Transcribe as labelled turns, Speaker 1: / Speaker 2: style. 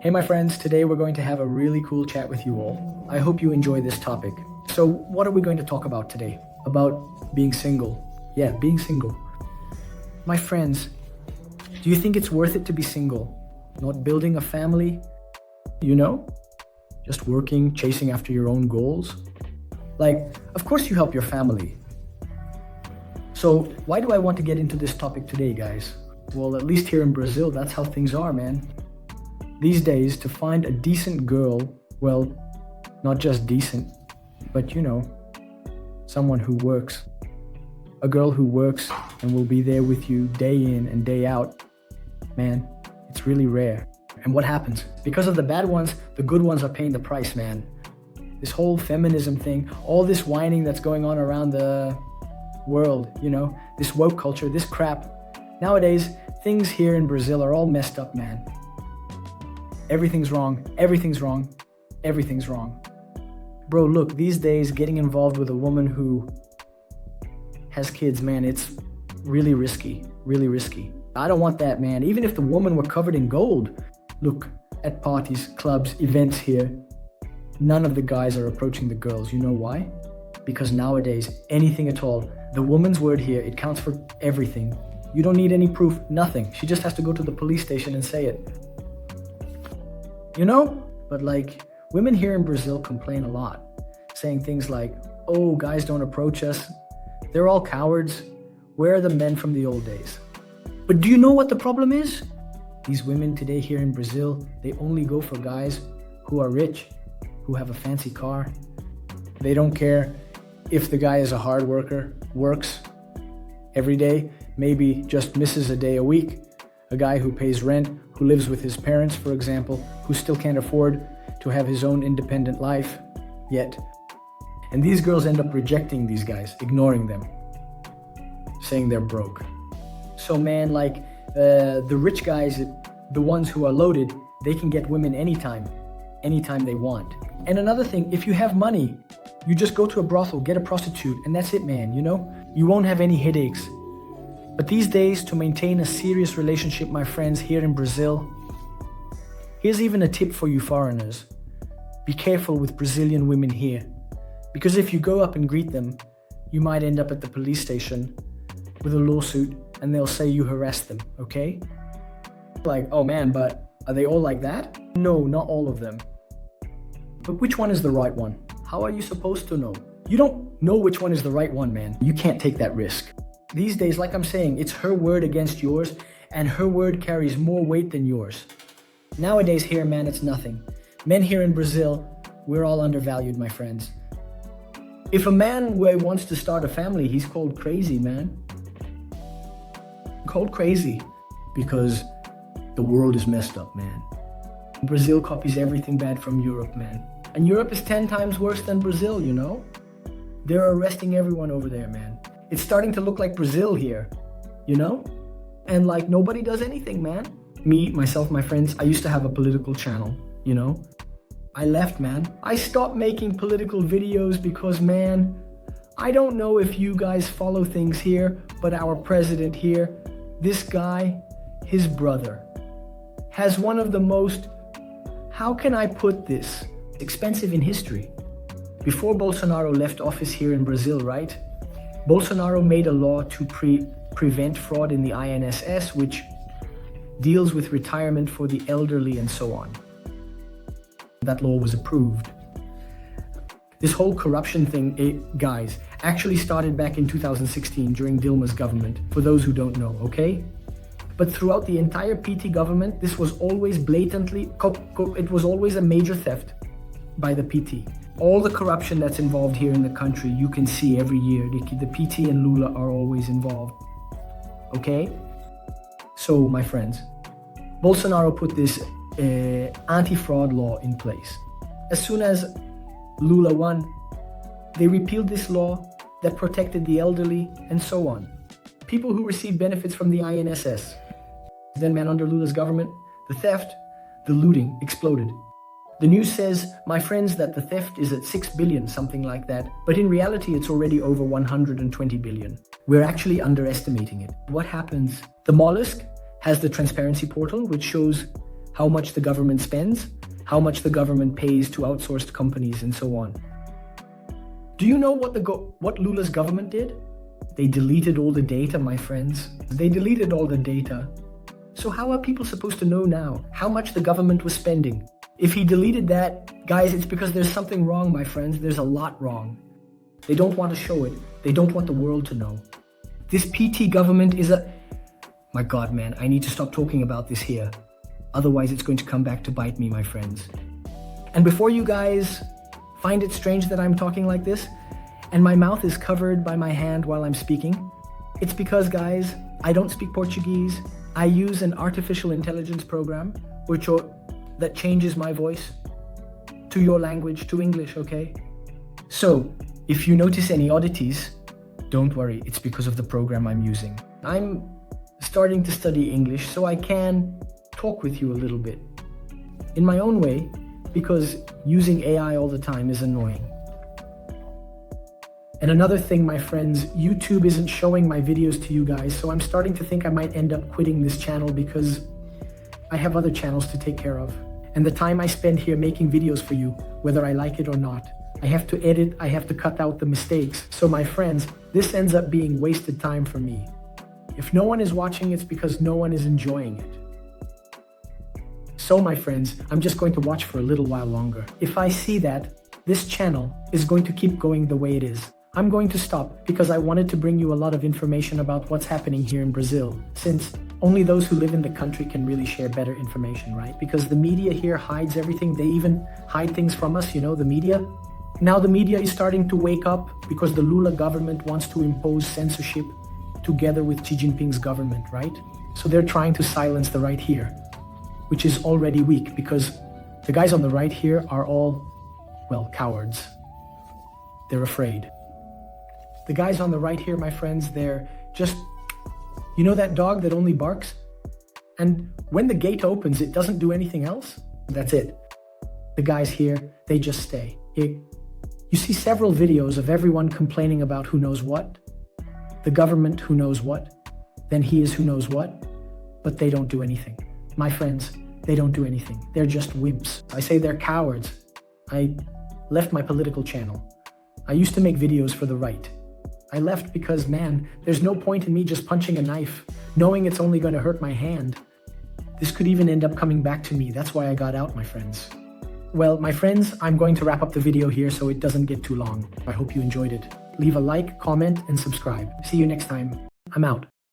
Speaker 1: Hey my friends, today we're going to have a really cool chat with you all. I hope you enjoy this topic. So what are we going to talk about today? About being single. Yeah, being single. My friends, do you think it's worth it to be single? Not building a family? You know? Just working, chasing after your own goals? Like, of course you help your family. So why do I want to get into this topic today, guys? Well, at least here in Brazil, that's how things are, man. These days, to find a decent girl, well, not just decent, but you know, someone who works. A girl who works and will be there with you day in and day out. Man, it's really rare. And what happens? Because of the bad ones, the good ones are paying the price, man. This whole feminism thing, all this whining that's going on around the world, you know, this woke culture, this crap. Nowadays, things here in Brazil are all messed up, man. Everything's wrong, everything's wrong, everything's wrong. Bro, look, these days getting involved with a woman who has kids, man, it's really risky, really risky. I don't want that, man. Even if the woman were covered in gold. Look, at parties, clubs, events here, none of the guys are approaching the girls. You know why? Because nowadays, anything at all, the woman's word here, it counts for everything. You don't need any proof, nothing. She just has to go to the police station and say it. You know? But like, women here in Brazil complain a lot, saying things like, oh, guys don't approach us. They're all cowards. Where are the men from the old days? But do you know what the problem is? These women today here in Brazil, they only go for guys who are rich, who have a fancy car. They don't care if the guy is a hard worker, works every day, maybe just misses a day a week. A guy who pays rent, who lives with his parents, for example, who still can't afford to have his own independent life yet. And these girls end up rejecting these guys, ignoring them, saying they're broke. So man, like the rich guys, the ones who are loaded, they can get women anytime they want. And another thing, if you have money, you just go to a brothel, get a prostitute, and that's it, man, you know? You won't have any headaches. But these days, to maintain a serious relationship, my friends, here in Brazil, here's even a tip for you foreigners. Be careful with Brazilian women here. Because if you go up and greet them, you might end up at the police station with a lawsuit and they'll say you harassed them, okay? Like, oh man, but are they all like that? No, not all of them. But which one is the right one? How are you supposed to know? You don't know which one is the right one, man. You can't take that risk. These days, like I'm saying, it's her word against yours, and her word carries more weight than yours. Nowadays here, man, it's nothing. Men here in Brazil, we're all undervalued, my friends. If a man wants to start a family, he's called crazy, man. Called crazy. Because the world is messed up, man. Brazil copies everything bad from Europe, man. And Europe is 10 times worse than Brazil, you know? They're arresting everyone over there, man. It's starting to look like Brazil here, you know? And like nobody does anything, man. Me, myself, my friends, I used to have a political channel, you know? I left, man. I stopped making political videos because, man, I don't know if you guys follow things here, but our president here, this guy, his brother, has one of the most, how can I put this, expensive in history. Before Bolsonaro left office here in Brazil, right? Bolsonaro made a law to prevent fraud in the INSS, which deals with retirement for the elderly and so on. That law was approved. This whole corruption thing, guys, actually started back in 2016 during Dilma's government, for those who don't know, okay? But throughout the entire PT government, this was always blatantly, it was always a major theft by the PT. All the corruption that's involved here in the country, you can see every year. The PT and Lula are always involved. Okay? So, my friends, Bolsonaro put this anti-fraud law in place. As soon as Lula won, they repealed this law that protected the elderly and so on. People who receive benefits from the INSS. Then, man, under Lula's government, the theft, the looting exploded. The news says, my friends, that the theft is at 6 billion, something like that. But in reality, it's already over 120 billion. We're actually underestimating it. What happens? The mollusk has the transparency portal, which shows how much the government spends, how much the government pays to outsourced companies, and so on. Do you know what Lula's government did? They deleted all the data, my friends. They deleted all the data. So how are people supposed to know now how much the government was spending? If he deleted that, guys, it's because there's something wrong, my friends. There's a lot wrong. They don't want to show it. They don't want the world to know. This PT government is My God, man, I need to stop talking about this here. Otherwise, it's going to come back to bite me, my friends. And before you guys find it strange that I'm talking like this, and my mouth is covered by my hand while I'm speaking, it's because, guys, I don't speak Portuguese. I use an artificial intelligence program that changes my voice to your language, to English, okay? So, if you notice any oddities, don't worry, it's because of the program I'm using. I'm starting to study English so I can talk with you a little bit in my own way, because using AI all the time is annoying. And another thing, my friends, YouTube isn't showing my videos to you guys, so I'm starting to think I might end up quitting this channel because I have other channels to take care of. And the time I spend here making videos for you, whether I like it or not, I have to edit, I have to cut out the mistakes. So my friends, this ends up being wasted time for me. If no one is watching, it's because no one is enjoying it. So my friends, I'm just going to watch for a little while longer. If I see that this channel is going to keep going the way it is, I'm going to stop, because I wanted to bring you a lot of information about what's happening here in Brazil, since only those who live in the country can really share better information, right? Because the media here hides everything. They even hide things from us, the media. Now the media is starting to wake up because the Lula government wants to impose censorship together with Xi Jinping's government, right? So they're trying to silence the right here, which is already weak, because the guys on the right here are all, cowards. They're afraid. The guys on the right here, my friends, they're just, that dog that only barks? And when the gate opens, it doesn't do anything else? That's it. The guys here, they just stay. You see several videos of everyone complaining about who knows what, the government who knows what, then he is who knows what, but they don't do anything. My friends, they don't do anything. They're just wimps. I say they're cowards. I left my political channel. I used to make videos for the right. I left because, man, there's no point in me just punching a knife, knowing it's only going to hurt my hand. This could even end up coming back to me. That's why I got out, my friends. Well, my friends, I'm going to wrap up the video here so it doesn't get too long. I hope you enjoyed it. Leave a like, comment, and subscribe. See you next time. I'm out.